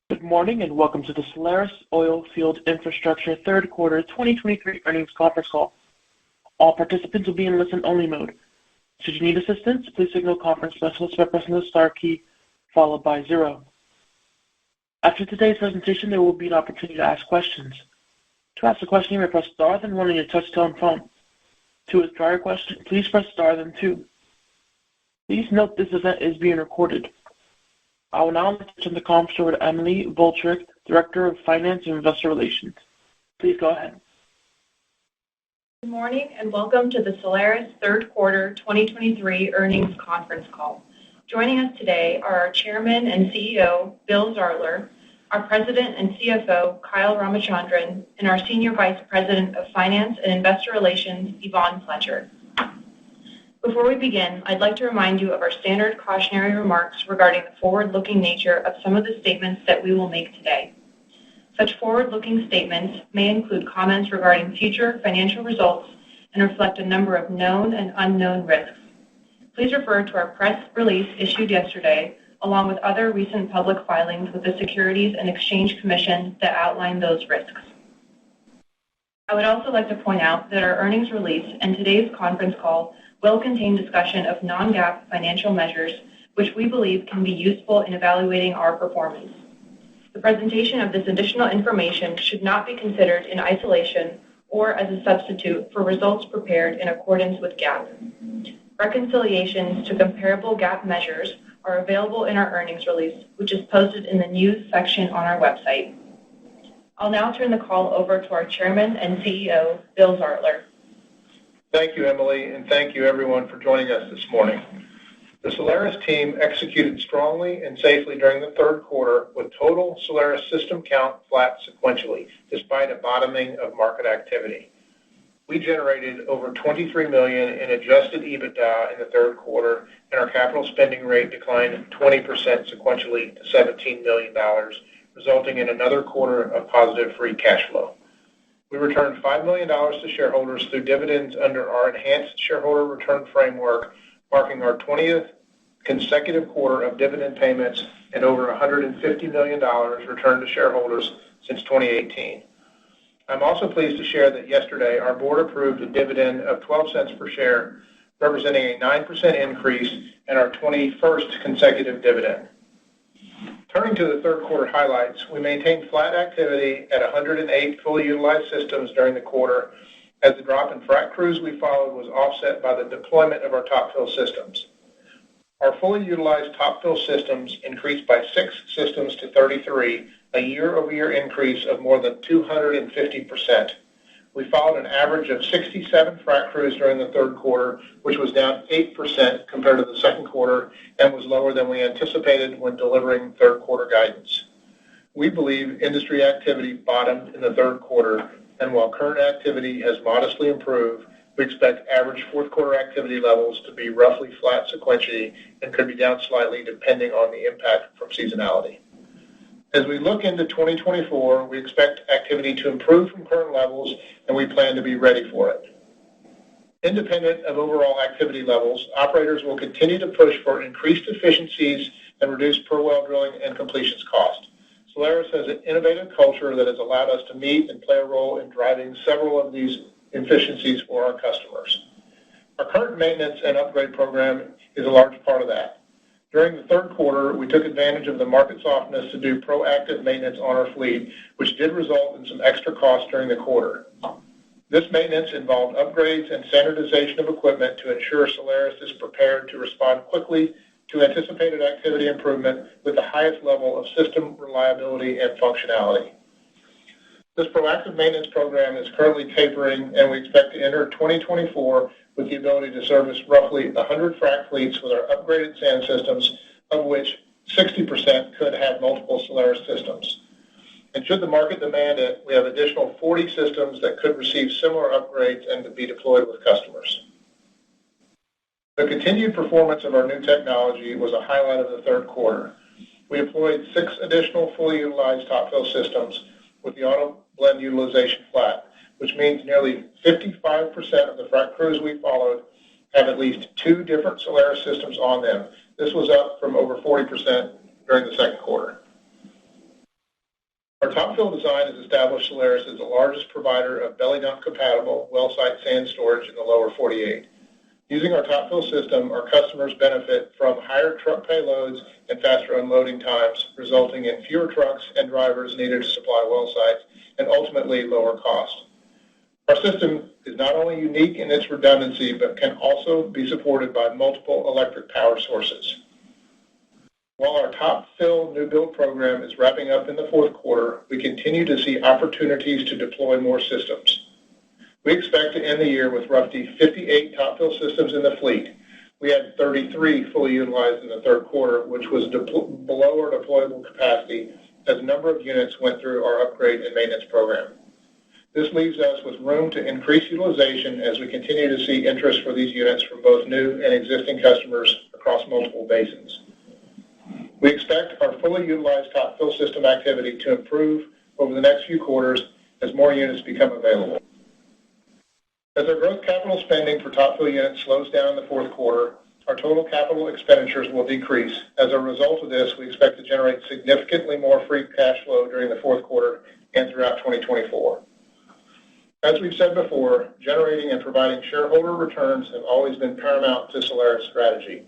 Good morning and welcome to the Solaris Oilfield Infrastructure Third Quarter 2023 Earnings Conference Call. All participants will be in listen-only mode. Should you need assistance, please signal conference specialist by pressing the star key followed by 0. After today's presentation, there will be an opportunity to ask questions. To ask a question, you may press star then 1 on your touch-tone phone. To withdraw your question, please press star then 2. Please note this event is being recorded. I will now turn the conference over to Emily Voltrick, Director of Finance and Investor Relations. Please go ahead. Good morning and welcome to the Solaris Third Quarter 2023 Earnings Conference Call. Joining us today are our Chairman and CEO, Bill Zartler, our President and CFO, Kyle Ramachandran, and our Senior Vice President of Finance and Investor Relations, Yvonne Fletcher. Before we begin, I'd like to remind you of our standard cautionary remarks regarding the forward-looking nature of some of the statements that we will make today. Such forward-looking statements may include comments regarding future financial results and reflect a number of known and unknown risks. Please refer to our press release issued yesterday, along with other recent public filings with the Securities and Exchange Commission that outline those risks. I would also like to point out that our earnings release and today's conference call will contain discussion of non-GAAP financial measures, which we believe can be useful in evaluating our performance. The presentation of this additional information should not be considered in isolation or as a substitute for results prepared in accordance with GAAP. Reconciliations to comparable GAAP measures are available in our earnings release, which is posted in the news section on our website. I'll now turn the call over to our Chairman and CEO, Bill Zartler. Thank you, Emily, and thank you, everyone, for joining us this morning. The Solaris team executed strongly and safely during the third quarter with total Solaris system count flat sequentially, despite a bottoming of market activity. We generated over $23 million in adjusted EBITDA in the third quarter, and our capital spending rate declined 20% sequentially to $17 million, resulting in another quarter of positive free cash flow. We returned $5 million to shareholders through dividends under our enhanced shareholder return framework, marking our 20th consecutive quarter of dividend payments and over $150 million returned to shareholders since 2018. I'm also pleased to share that yesterday our board approved a dividend of 12 cents per share, representing a 9% increase and our 21st consecutive dividend. Turning to the third quarter highlights, we maintained flat activity at 108 fully utilized systems during the quarter, as the drop in frac crews we followed was offset by the deployment of our top fill systems. Our fully utilized top fill systems increased by 6 systems to 33, a year-over-year increase of more than 250%. We followed an average of 67 frac crews during the third quarter, which was down 8% compared to the second quarter and was lower than we anticipated when delivering third quarter guidance. We believe industry activity bottomed in the third quarter, and while current activity has modestly improved, we expect average fourth quarter activity levels to be roughly flat sequentially and could be down slightly depending on the impact from seasonality. As we look into 2024, we expect activity to improve from current levels, and we plan to be ready for it. Independent of overall activity levels, operators will continue to push for increased efficiencies and reduce per well drilling and completions cost. Solaris has an innovative culture that has allowed us to meet and play a role in driving several of these efficiencies for our customers. Our current maintenance and upgrade program is a large part of that. During the third quarter, we took advantage of the market softness to do proactive maintenance on our fleet, which did result in some extra costs during the quarter. This maintenance involved upgrades and standardization of equipment to ensure Solaris is prepared to respond quickly to anticipated activity improvement with the highest level of system reliability and functionality. This proactive maintenance program is currently tapering, and we expect to enter 2024 with the ability to service roughly 100 frac fleets with our upgraded sand systems, of which 60% could have multiple Solaris systems. And should the market demand it, we have additional 40 systems that could receive similar upgrades and to be deployed with customers. The continued performance of our new technology was a highlight of the third quarter. We deployed 6 additional fully utilized top fill systems with the auto blend utilization flat, which means nearly 55% of the frac crews we followed have at least 2 different Solaris systems on them. This was up from over 40% during the second quarter. Our top fill design has established Solaris as the largest provider of belly dump compatible well site sand storage in the lower 48. Using our top fill system, our customers benefit from higher truck payloads and faster unloading times, resulting in fewer trucks and drivers needed to supply well sites and ultimately lower cost. Our system is not only unique in its redundancy, but can also be supported by multiple electric power sources. While our top fill new build program is wrapping up in the fourth quarter, we continue to see opportunities to deploy more systems. We expect to end the year with roughly 58 top fill systems in the fleet. We had 33 fully utilized in the third quarter, which was below our deployable capacity as a number of units went through our upgrade and maintenance program. This leaves us with room to increase utilization as we continue to see interest for these units from both new and existing customers across multiple basins. We expect our fully utilized top fill system activity to improve over the next few quarters as more units become available. As our growth capital spending for top fill units slows down in the fourth quarter, our total capital expenditures will decrease. As a result of this, we expect to generate significantly more free cash flow during the fourth quarter and throughout 2024. As we've said before, generating and providing shareholder returns have always been paramount to Solaris' strategy.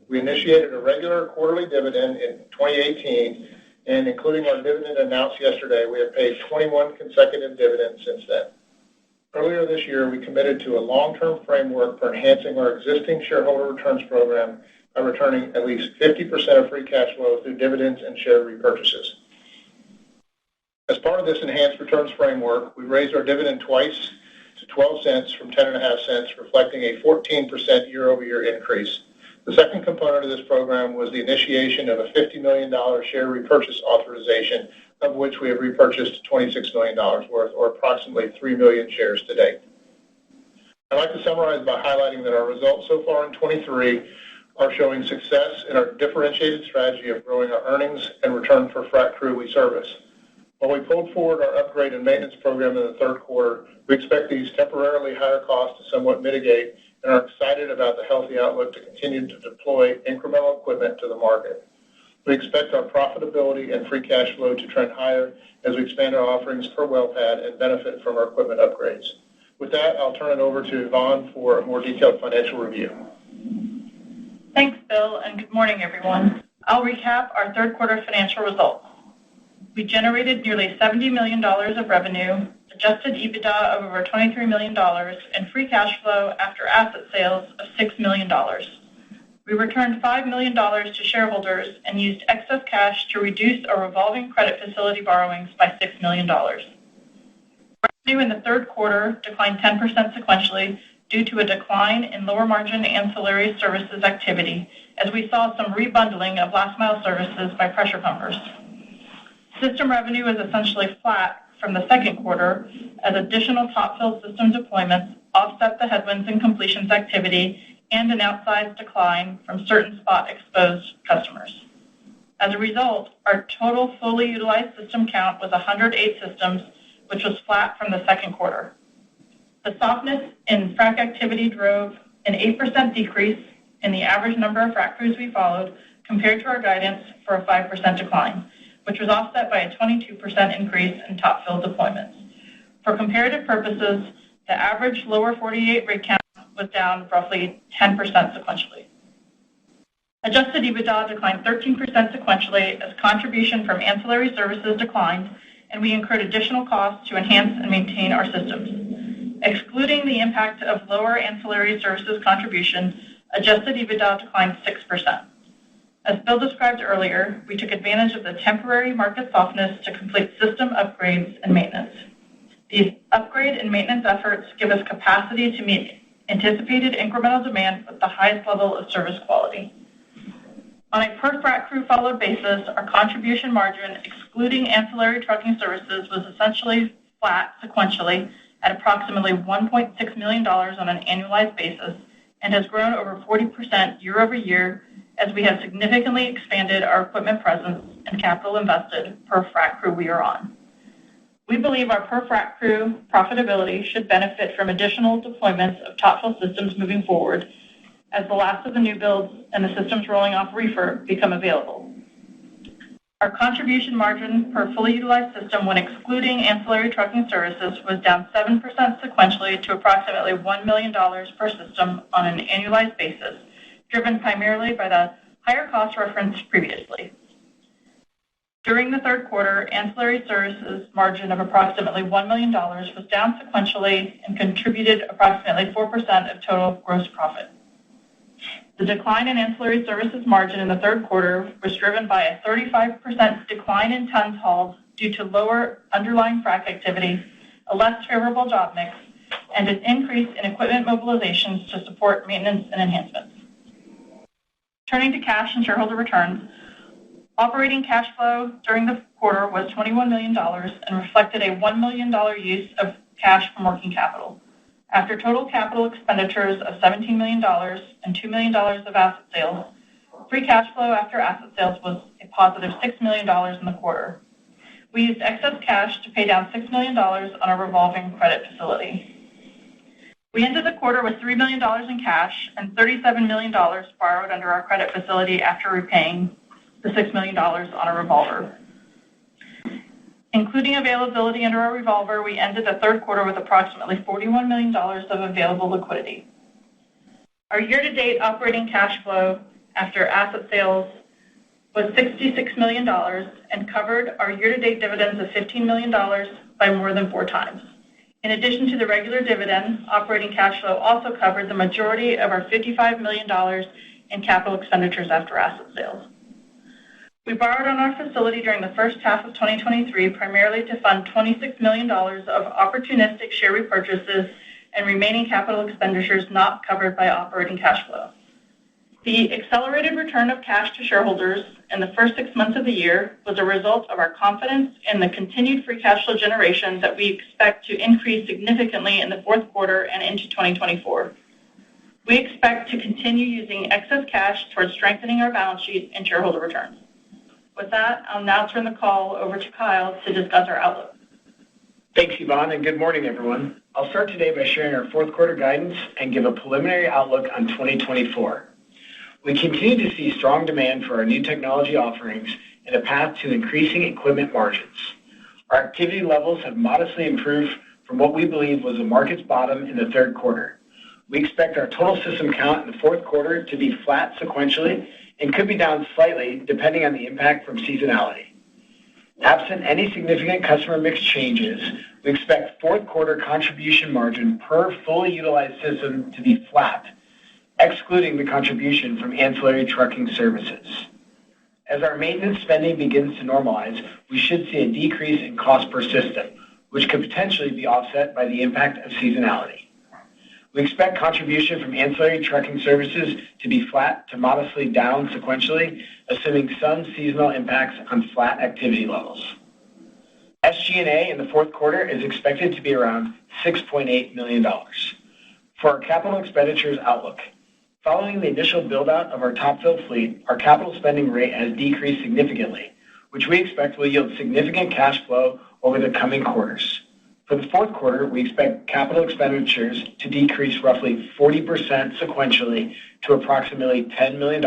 We initiated a regular quarterly dividend in 2018, and including our dividend announced yesterday, we have paid 21 consecutive dividends since then. Earlier this year, we committed to a long-term framework for enhancing our existing shareholder returns program by returning at least 50% of free cash flow through dividends and share repurchases. As part of this enhanced returns framework, we raised our dividend twice to 12 cents from 10.5 cents, reflecting a 14% year-over-year increase. The second component of this program was the initiation of a $50 million share repurchase authorization, of which we have repurchased $26 million worth, or approximately 3 million shares to date. I'd like to summarize by highlighting that our results so far in 23 are showing success in our differentiated strategy of growing our earnings and return per frac crew we service. While we pulled forward our upgrade and maintenance program in the third quarter, we expect these temporarily higher costs to somewhat mitigate and are excited about the healthy outlook to continue to deploy incremental equipment to the market. We expect our profitability and free cash flow to trend higher as we expand our offerings per well pad and benefit from our equipment upgrades. With that, I'll turn it over to Yvonne for a more detailed financial review. Thanks, Bill, and good morning, everyone. I'll recap our third quarter financial results. We generated nearly $70 million of revenue, adjusted EBITDA of over $23 million, and free cash flow after asset sales of $6 million. We returned $5 million to shareholders and used excess cash to reduce our revolving credit facility borrowings by $6 million. Revenue in the third quarter declined 10% sequentially due to a decline in lower margin ancillary services activity, as we saw some rebundling of last mile services by pressure pumpers. System revenue was essentially flat from the second quarter as additional top fill system deployments offset the headwinds in completions activity and an outsized decline from certain spot exposed customers. As a result, our total fully utilized system count was 108 systems, which was flat from the second quarter. The softness in frac activity drove an 8% decrease in the average number of frac crews we followed compared to our guidance for a 5% decline, which was offset by a 22% increase in top fill deployments. For comparative purposes, the average lower 48 rig count was down roughly 10% sequentially. Adjusted EBITDA declined 13% sequentially as contribution from ancillary services declined, and we incurred additional costs to enhance and maintain our systems. Excluding the impact of lower ancillary services contribution, adjusted EBITDA declined 6%. As Bill described earlier, we took advantage of the temporary market softness to complete system upgrades and maintenance. These upgrade and maintenance efforts give us capacity to meet anticipated incremental demand with the highest level of service quality. On a per frac crew followed basis, our contribution margin, excluding ancillary trucking services, was essentially flat sequentially at approximately $1.6 million on an annualized basis and has grown over 40% year over year as we have significantly expanded our equipment presence and capital invested per frac crew we are on. We believe our per frac crew profitability should benefit from additional deployments of top fill systems moving forward as the last of the new builds and the systems rolling off reefer become available. Our contribution margin per fully utilized system when excluding ancillary trucking services was down 7% sequentially to approximately $1 million per system on an annualized basis, driven primarily by the higher cost referenced previously. During the third quarter, ancillary services margin of approximately $1 million was down sequentially and contributed approximately 4% of total gross profit. The decline in ancillary services margin in the third quarter was driven by a 35% decline in tons hauled due to lower underlying frac activity, a less favorable job mix, and an increase in equipment mobilizations to support maintenance and enhancements. Turning to cash and shareholder returns, operating cash flow during the quarter was $21 million and reflected a $1 million use of cash from working capital. After total capital expenditures of $17 million and $2 million of asset sales, free cash flow after asset sales was a positive $6 million in the quarter. We used excess cash to pay down $6 million on our revolving credit facility. We ended the quarter with $3 million in cash and $37 million borrowed under our credit facility after repaying the $6 million on a revolver. Including availability under our revolver, we ended the third quarter with approximately $41 million of available liquidity. Our year-to-date operating cash flow after asset sales was $66 million and covered our year-to-date dividends of $15 million by more than 4 times. In addition to the regular dividend, operating cash flow also covered the majority of our $55 million in capital expenditures after asset sales. We borrowed on our facility during the first half of 2023 primarily to fund $26 million of opportunistic share repurchases and remaining capital expenditures not covered by operating cash flow. The accelerated return of cash to shareholders in the first 6 months of the year was a result of our confidence in the continued free cash flow generation that we expect to increase significantly in the fourth quarter and into 2024. We expect to continue using excess cash towards strengthening our balance sheet and shareholder returns. With that, I'll now turn the call over to Kyle to discuss our outlook. Thanks, Yvonne, and good morning, everyone. I'll start today by sharing our fourth quarter guidance and give a preliminary outlook on 2024. We continue to see strong demand for our new technology offerings and a path to increasing equipment margins. Our activity levels have modestly improved from what we believe was the market's bottom in the third quarter. We expect our total system count in the fourth quarter to be flat sequentially and could be down slightly depending on the impact from seasonality. Absent any significant customer mix changes, we expect fourth quarter contribution margin per fully utilized system to be flat, excluding the contribution from ancillary trucking services. As our maintenance spending begins to normalize, we should see a decrease in cost per system, which could potentially be offset by the impact of seasonality. We expect contribution from ancillary trucking services to be flat to modestly down sequentially, assuming some seasonal impacts on flat activity levels. SG&A in the fourth quarter is expected to be around $6.8 million. For our capital expenditures outlook, following the initial build-out of our top-fill fleet, our capital spending rate has decreased significantly, which we expect will yield significant cash flow over the coming quarters. For the fourth quarter, we expect capital expenditures to decrease roughly 40% sequentially to approximately $10 million,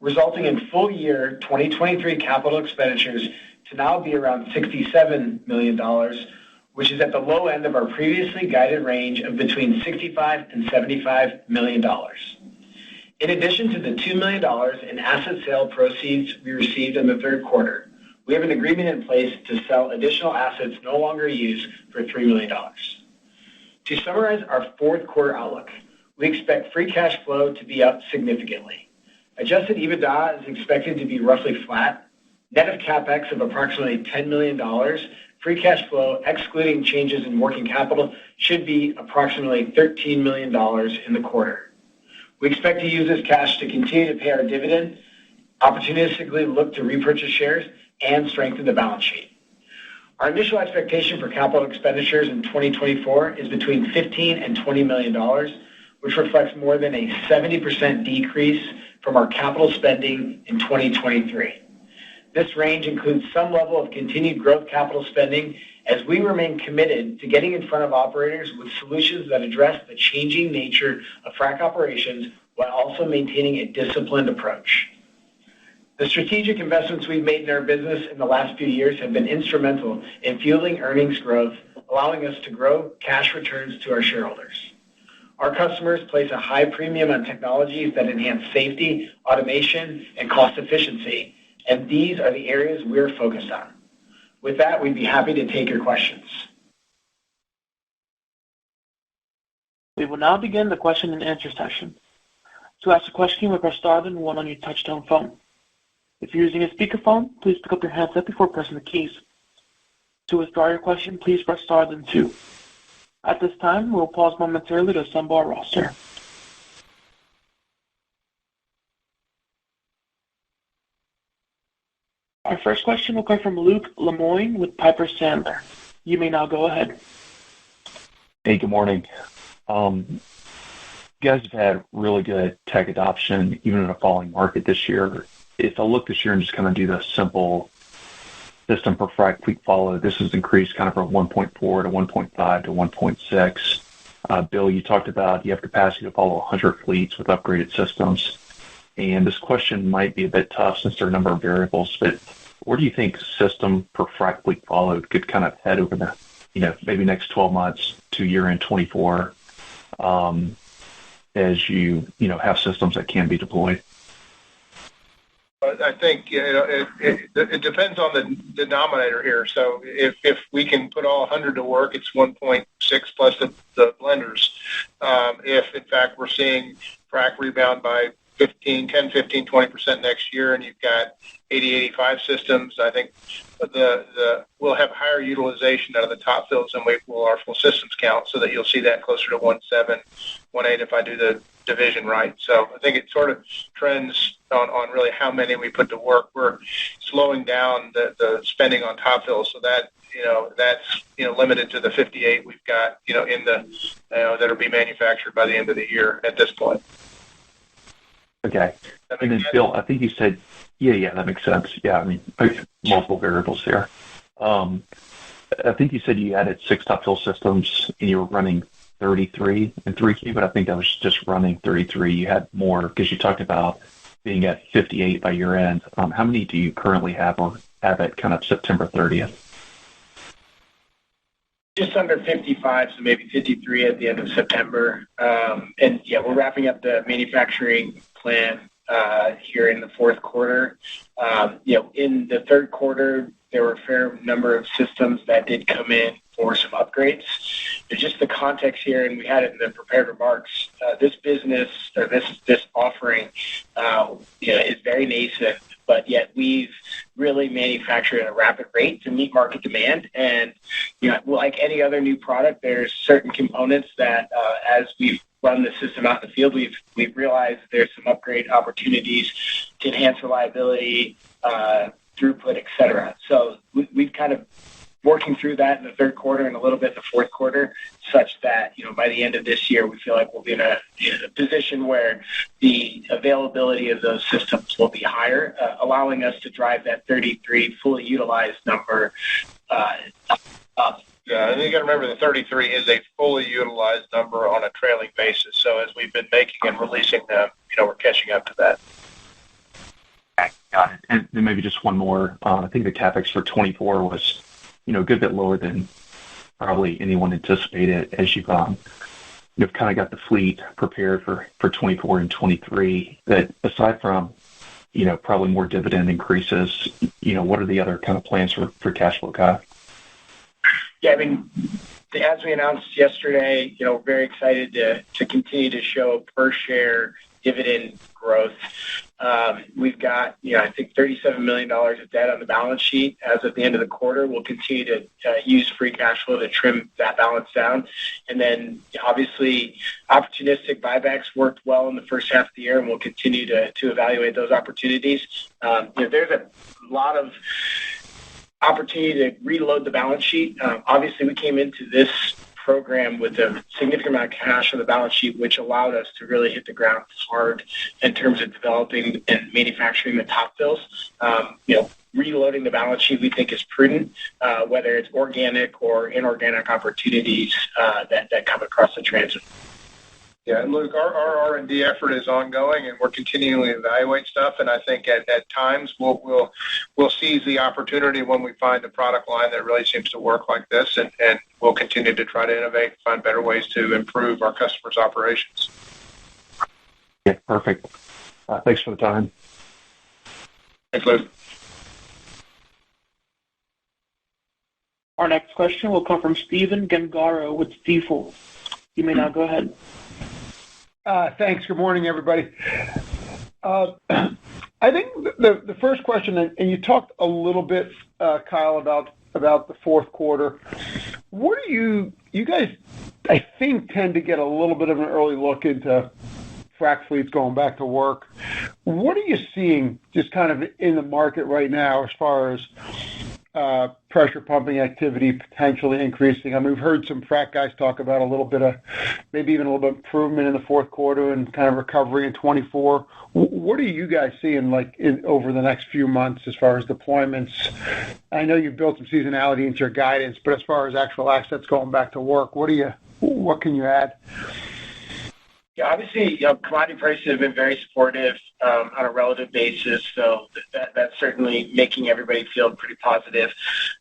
resulting in full year 2023 capital expenditures to now be around $67 million, which is at the low end of our previously guided range of between $65 and $75 million. In addition to the $2 million in asset sale proceeds we received in the third quarter, we have an agreement in place to sell additional assets no longer used for $3 million. To summarize our fourth quarter outlook, we expect free cash flow to be up significantly. Adjusted EBITDA is expected to be roughly flat, net of CapEx of approximately $10 million. Free cash flow, excluding changes in working capital, should be approximately $13 million in the quarter. We expect to use this cash to continue to pay our dividend, opportunistically look to repurchase shares, and strengthen the balance sheet. Our initial expectation for capital expenditures in 2024 is between $15 and $20 million, which reflects more than a 70% decrease from our capital spending in 2023. This range includes some level of continued growth capital spending as we remain committed to getting in front of operators with solutions that address the changing nature of frac operations while also maintaining a disciplined approach. The strategic investments we've made in our business in the last few years have been instrumental in fueling earnings growth, allowing us to grow cash returns to our shareholders. Our customers place a high premium on technologies that enhance safety, automation, and cost efficiency, and these are the areas we're focused on. With that, we'd be happy to take your questions. We will now begin the question and answer session. To ask a question, you may press star then one on your touchtone phone. If you're using a speakerphone, please pick up your handset before pressing the keys. To withdraw your question, please press star then two. At this time, we'll pause momentarily to assemble our roster. Our first question will come from Luke Lemoine with Piper Sandler. You may now go ahead. Hey, good morning. You guys have had really good tech adoption, even in a falling market this year. If I look this year and just kind of do the simple system per frac fleet follow, this has increased kind of from 1.4 to 1.5 to 1.6. Bill, you talked about you have capacity to follow 100 fleets with upgraded systems. And this question might be a bit tough since there are a number of variables, but where do you think system per frac fleet followed could kind of head over the, maybe next 12 months to year-end 24, as you have systems that can be deployed? I think it depends on the denominator here. So if we can put all 100 to work, it's 1.6 plus the blenders. If in fact we're seeing frac rebound by 10, 15, 20% next year, and you've got 80, 85 systems, I think we'll have higher utilization out of the top fills than we will our full systems count, so that you'll see that closer to 1.7, 1.8 if I do the division right. So I think it sort of trends on really how many we put to work. We're slowing down the spending on top fills, so that that's limited to the 58 we've got in the that'll be manufactured by the end of the year at this point. Okay. And then Bill, I think you said, yeah, that makes sense. Yeah, I mean, multiple variables there. I think you said you added 6 top fill systems and you were running 33 in 3Q, but I think that was just running 33. You had more because you talked about being at 58 by year end. How many do you currently have or have at kind of September 30th? Just under 55, so maybe 53 at the end of September. And yeah, we're wrapping up the manufacturing plan here in the fourth quarter. In the third quarter, there were a fair number of systems that did come in for some upgrades. There's just the context here, and we had it in the prepared remarks. This business or this offering, is very nascent, but yet we've really manufactured at a rapid rate to meet market demand. And like any other new product, there's certain components that as we've run the system out in the field, we've realized there's some upgrade opportunities to enhance reliability, throughput, et cetera. So we've kind of working through that in the third quarter and a little bit in the fourth quarter, such that by the end of this year we feel like we'll be in a position where the availability of those systems will be higher, allowing us to drive that 33 fully utilized number up. Yeah, and you got to remember the 33 is a fully utilized number on a trailing basis. So as we've been making and releasing them, we're catching up to that. Okay, got it. And then maybe just one more. I think the CapEx for 24 was a good bit lower than probably anyone anticipated, as you've kind of got the fleet prepared for 24 and 23. That aside from probably more dividend increases, what are the other kind of plans for cash flow, Kyle? Yeah, I mean, as we announced yesterday, we're very excited to continue to show per share dividend growth. We've got, I think $37 million of debt on the balance sheet as of the end of the quarter. We'll continue to use free cash flow to trim that balance down. And then obviously opportunistic buybacks worked well in the first half of the year, and we'll continue to evaluate those opportunities. There's a lot of opportunity to reload the balance sheet. Obviously we came into this program with a significant amount of cash on the balance sheet, which allowed us to really hit the ground hard in terms of developing and manufacturing the top fills. Reloading the balance sheet we think is prudent, whether it's organic or inorganic opportunities that come across the transit. Yeah, and Luke, our R&D effort is ongoing, and we're continuing to evaluate stuff. And I think at times we'll seize the opportunity when we find a product line that really seems to work like this, and we'll continue to try to innovate and find better ways to improve our customers' operations. Yeah, perfect. Thanks for the time. Thanks, Luke. Our next question will come from Stephen Gengaro with Stifel. You may now go ahead. Thanks. Good morning, everybody. I think the first question, and you talked a little bit, Kyle, about the fourth quarter. What do you guys, I think, tend to get a little bit of an early look into frac fleets going back to work. What are you seeing just kind of in the market right now as far as pressure pumping activity potentially increasing? I mean, we've heard some frac guys talk about a little bit of, maybe even a little bit of improvement in the fourth quarter and kind of recovery in 24. What are you guys seeing over the next few months as far as deployments? I know you've built some seasonality into your guidance, but as far as actual assets going back to work, what can you add? Yeah, obviously, commodity prices have been very supportive on a relative basis, so that's certainly making everybody feel pretty positive.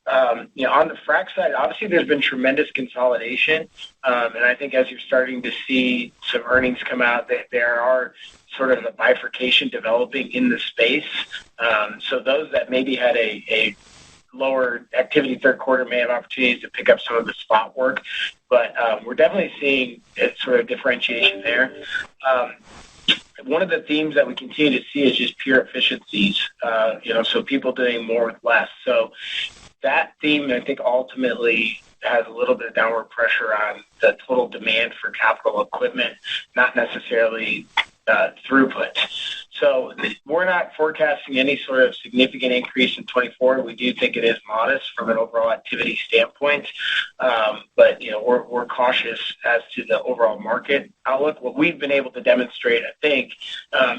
On the frac side, obviously there's been tremendous consolidation, and I think as you're starting to see some earnings come out, that there are sort of a bifurcation developing in the space. So those that maybe had a lower activity third quarter may have opportunities to pick up some of the spot work, but we're definitely seeing a sort of differentiation there. One of the themes that we continue to see is just pure efficiencies, so people doing more with less. So that theme, I think, ultimately has a little bit of downward pressure on the total demand for capital equipment, not necessarily throughput. So we're not forecasting any sort of significant increase in 24. We do think it is modest from an overall activity standpoint, but we're cautious as to the overall market outlook. What we've been able to demonstrate, I think,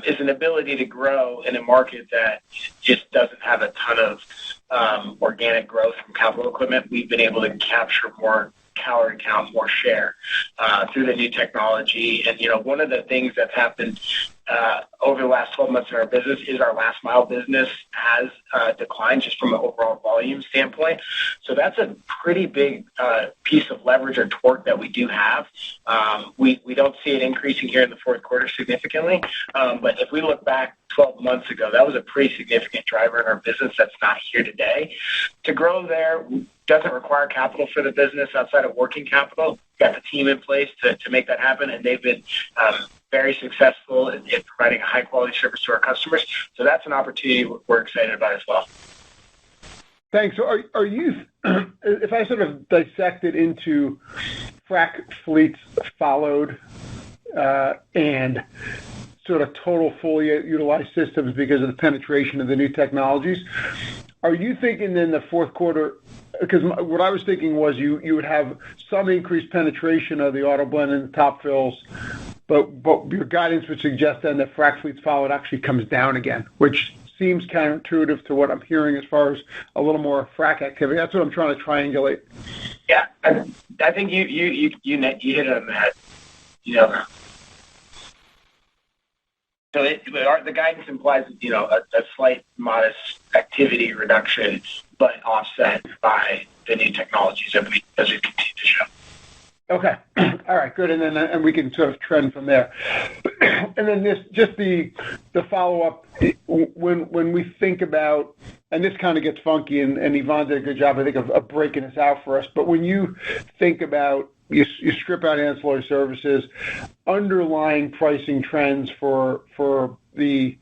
is an ability to grow in a market that just doesn't have a ton of organic growth from capital equipment. We've been able to capture more calorie count, more share through the new technology. And, one of the things that's happened over the last 12 months in our business is our last mile business has declined just from an overall volume standpoint. So that's a pretty big piece of leverage or torque that we do have. We don't see it increasing here in the fourth quarter significantly, but if we look back 12 months ago, that was a pretty significant driver in our business that's not here today. To grow there doesn't require capital for the business outside of working capital. We've got the team in place to make that happen, and they've been very successful in providing a high-quality service to our customers. So that's an opportunity we're excited about as well. Thanks. So are you, if I sort of dissect it into frac fleets followed and sort of total fully utilized systems because of the penetration of the new technologies, are you thinking in the fourth quarter, because what I was thinking was you would have some increased penetration of the auto blend and the top fills, but your guidance would suggest then that frac fleets followed actually comes down again, which seems counterintuitive to what I'm hearing as far as a little more frac activity. That's what I'm trying to triangulate. Yeah, I think you hit it on the head. So the guidance implies a slight modest activity reduction, but offset by the new technologies as we continue to show. Okay. All right, good. And we can sort of trend from there. And then the follow-up, when we think about, and this kind of gets funky, and Yvonne did a good job, I think, of breaking this out for us, but when you think about, you strip out ancillary services, underlying pricing trends for the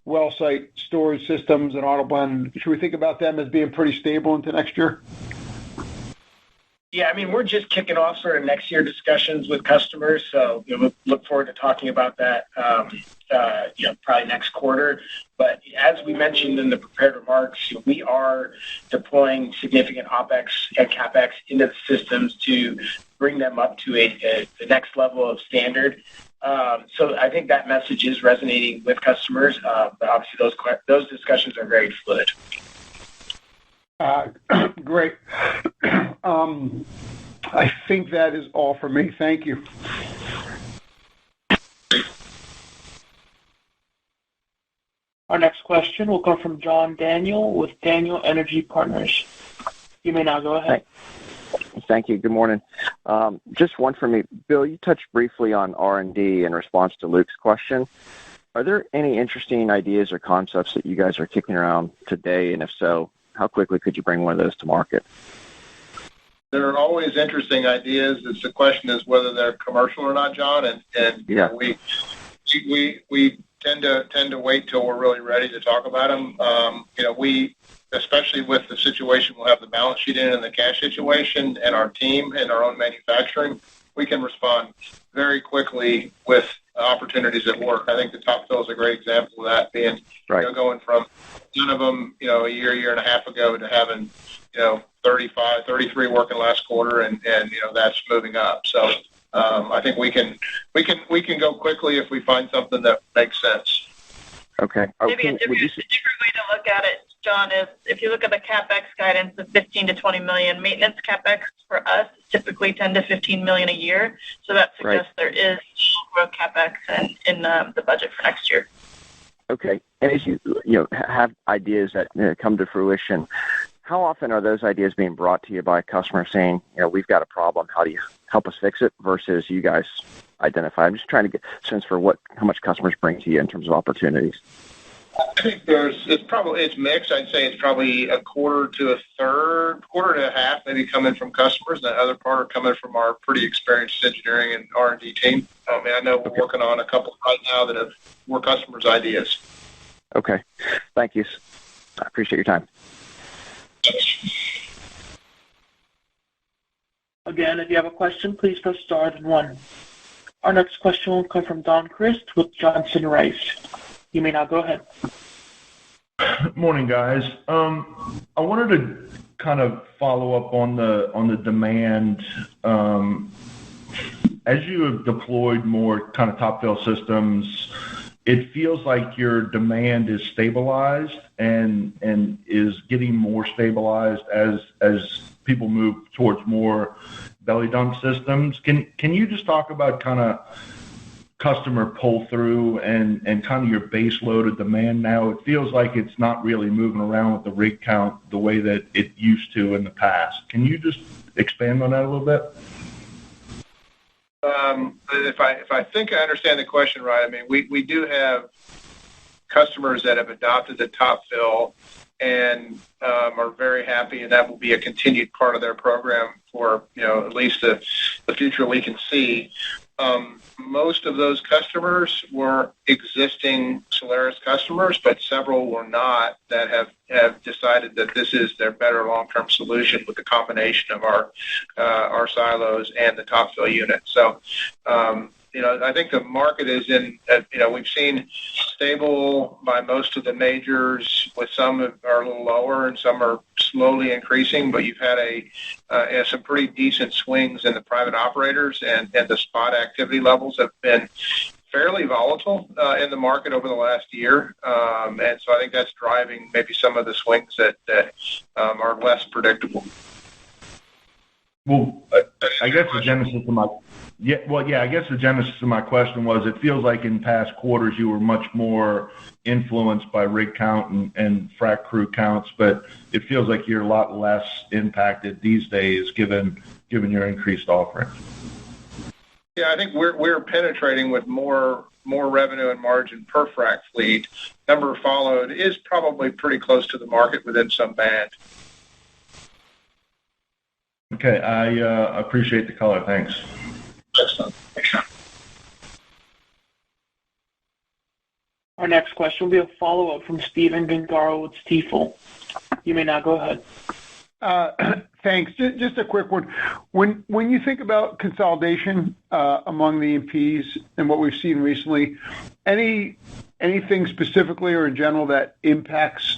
well site storage systems and auto blend, should we think about them as being pretty stable into next year? Yeah, I mean, we're just kicking off sort of next year discussions with customers, so we look forward to talking about that, probably next quarter. But as we mentioned in the prepared remarks, we are deploying significant OpEx and CapEx into the systems to bring them up to the next level of standard. So I think that message is resonating with customers, but obviously those discussions are very fluid. Great. I think that is all for me. Thank you. Our next question will come from John Daniel with Daniel Energy Partners. You may now go ahead. Thank you. Good morning. Just one for me. Bill, you touched briefly on R&D in response to Luke's question. Are there any interesting ideas or concepts that you guys are kicking around today? And if so, how quickly could you bring one of those to market? There are always interesting ideas. The question is whether they're commercial or not, John. And yeah. we tend to wait till we're really ready to talk about them. We, especially with the situation we'll have the balance sheet in and the cash situation and our team and our own manufacturing, we can respond very quickly with opportunities at work. I think the top fill is a great example of that, being going from none of them, a year and a half ago to having 35, 33 working last quarter, and that's moving up. So I think we can go quickly if we find something that makes sense. Okay. Maybe a different way to look at it, John, is if you look at the CapEx guidance of $15 to $20 million, maintenance CapEx for us is typically $10 to $15 million a year. So that suggests there is growth CapEx in the budget for next year. Okay. And as you have ideas that come to fruition, how often are those ideas being brought to you by customers saying, we've got a problem, how do you help us fix it, versus you guys identify? I'm just trying to get a sense for how much customers bring to you in terms of opportunities. I think it's mixed. I'd say it's probably a quarter to a half maybe coming from customers. The other part are coming from our pretty experienced engineering and R&D team. I know we're working on a couple right now that have more customers' ideas. Okay. Thank you. I appreciate your time. Again, if you have a question, please press star then one. Our next question will come from Don Crist with Johnson Rice. You may now go ahead. Morning, guys. I wanted to kind of follow up on the demand. As you have deployed more kind of top fill systems, it feels like your demand is stabilized and is getting more stabilized as people move towards more belly dump systems. Can you just talk about kind of customer pull through and kind of your base load of demand now? It feels like it's not really moving around with the rig count the way that it used to in the past. Can you just expand on that a little bit? If I think I understand the question right, we do have customers that have adopted the top fill and are very happy, and that will be a continued part of their program for at least the future we can see. Most of those customers were existing Solaris customers, but several were not, that have decided that this is their better long-term solution with the combination of our silos and the top fill unit. So, I think the market is we've seen stable by most of the majors, with some are a little lower and some are slowly increasing, but you've had some pretty decent swings in the private operators, and the spot activity levels have been fairly volatile in the market over the last year. And so I think that's driving maybe some of the swings that are less predictable. Well, I guess the genesis of my question was, it feels like in past quarters you were much more influenced by rig count and frac crew counts, but it feels like you're a lot less impacted these days given your increased offering. Yeah, I think we're penetrating with more revenue and margin per frac fleet. Number followed is probably pretty close to the market within some band. Okay, I appreciate the color. Thanks. Excellent. Our next question will be a follow-up from Stephen Gengaro with Stifel. You may now go ahead. Thanks. Just a quick one. When you think about consolidation among the E&Ps and what we've seen recently, anything specifically or in general that impacts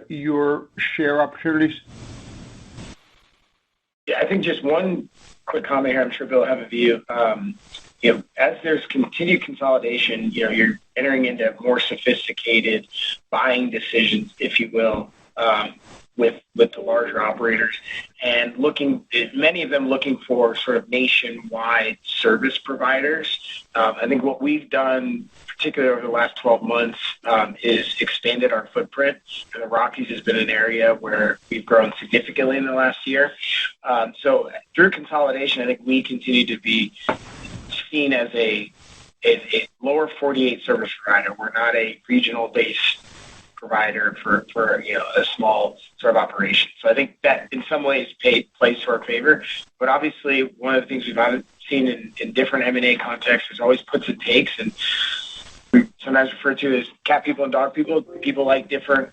your share opportunities? Yeah, I think just one quick comment here. I'm sure Bill will have a view. As there's continued consolidation, you're entering into more sophisticated buying decisions, if you will. with the larger operators, and many of them looking for sort of nationwide service providers. I think what we've done, particularly over the last 12 months, is expanded our footprint. And the Rockies has been an area where we've grown significantly in the last year. So through consolidation, I think we continue to be seen as a lower 48 service provider. We're not a regional-based provider for a small sort of operation. So I think that in some ways plays to our favor. But obviously, one of the things we've seen in different M&A contexts, there's always puts and takes, and we sometimes refer to as cat people and dog people. People like different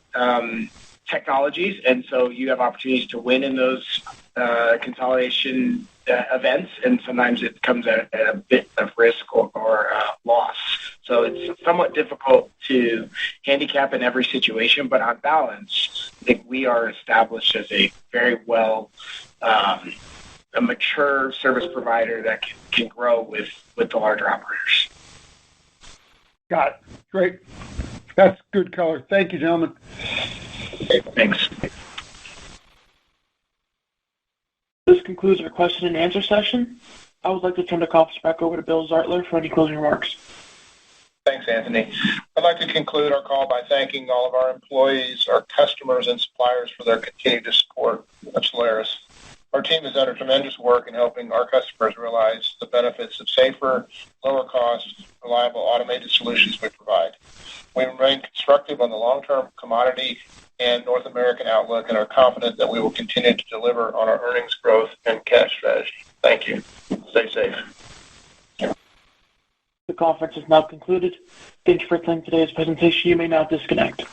technologies, and so you have opportunities to win in those consolidation events, and sometimes it comes at a bit of risk or loss. So it's somewhat difficult to handicap in every situation, but on balance, I think we are established as a very well a mature service provider that can grow with the larger operators. Got it. Great. That's good color. Thank you, gentlemen. Okay, thanks. This concludes our question and answer session. I would like to turn the conference back over to Bill Zartler for any closing remarks. Thanks, Anthony. I'd like to conclude our call by thanking all of our employees, our customers, and suppliers for their continued support of Solaris. Our team has done a tremendous work in helping our customers realize the benefits of safer, lower cost, reliable automated solutions we provide. We remain constructive on the long-term commodity and North American outlook and are confident that we will continue to deliver on our earnings growth and cash strategy. Thank you. Stay safe. The conference is now concluded. Thank you for attending today's presentation. You may now disconnect.